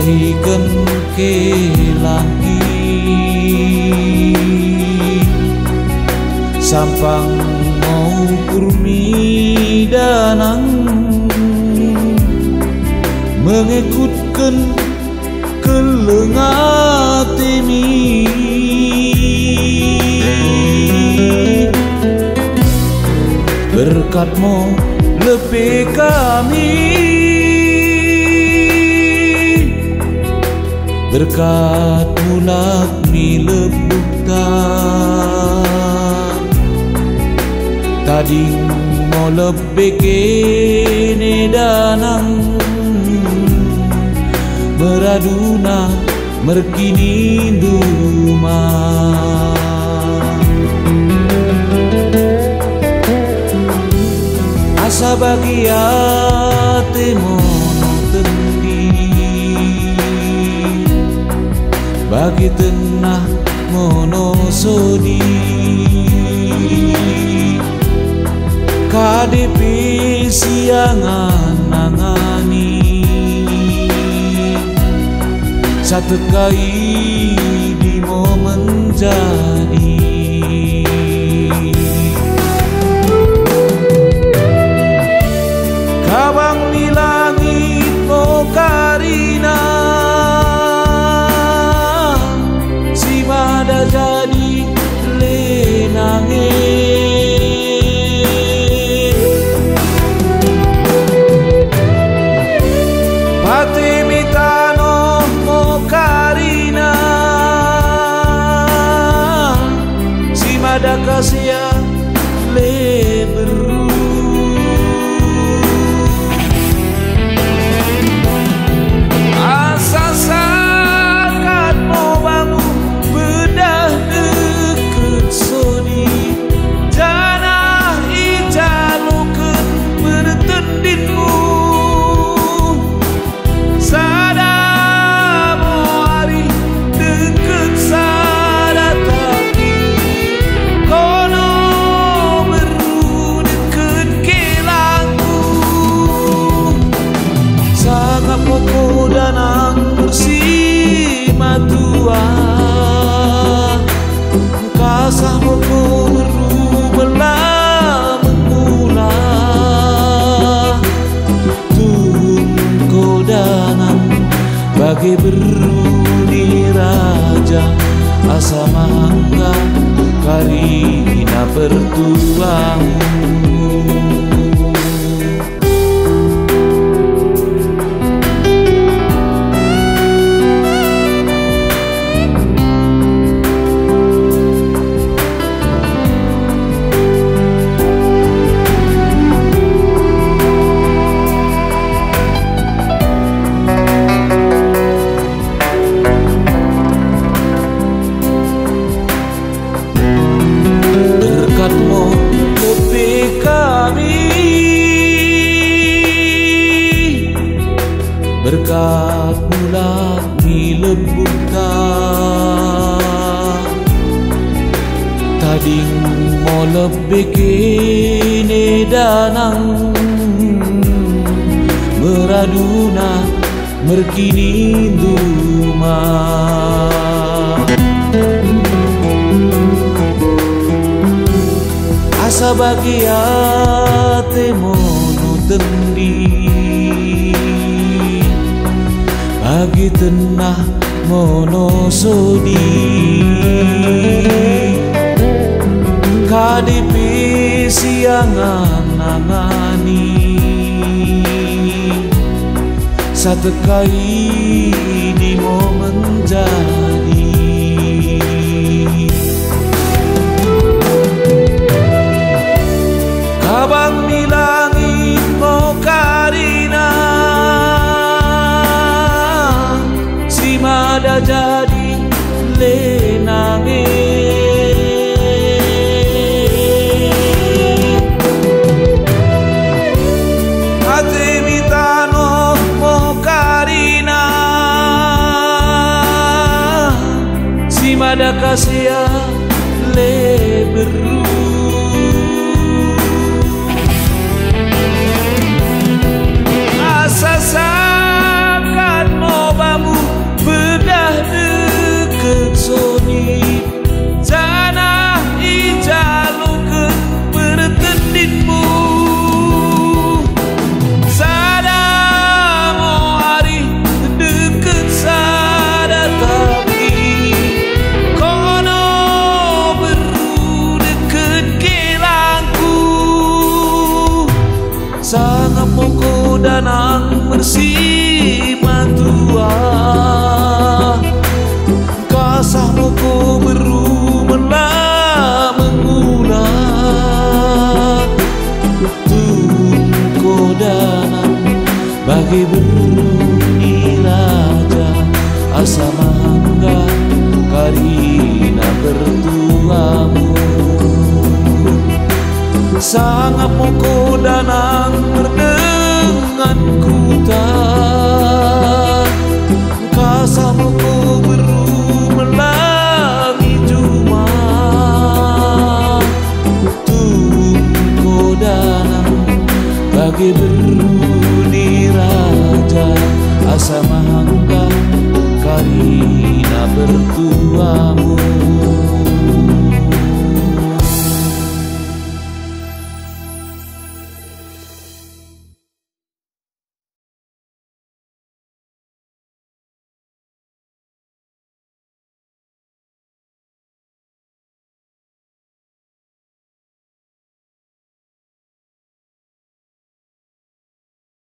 berikan ke langit sampang mau kurmi danang mengikutkan kelengatimi berkatmu lebih kami berkatmu lakmi lebuktan tading mau lebih kene danang meraduna merkini duma asa bagia temono tendi bagi tenah mono sodi KDP siangan nangani satu kali di momen jadi kabang di langit mo karina si mada jadi lenange pati mitano mo karina si mada kasia leberu danang bersih matua kasah moko berubah menggula turun ko danang bagai beruni raja asa mangga karina bertuamu lebih kami berkatmu lakmi lebukkan tading mau lebih kene danang meraduna merkini duma asa bagia temono tendi bagi tenah mono sodi KDP siangan nangani satu kali di momen jadi kabang di langit mo karina si mada jadi lenange ate mitano mo karina si mada kasia leberu sasakan mo bamu sangat pokok danang bersih matua kasah pokok berumelah mengulah tungko danang bagi beruni raja asa mangga karina bertuamu sangat pokok danang berdengan kuta kasah pokok berumelangi juma tungko danang bagi beruni raja asa mangga karina bertuamu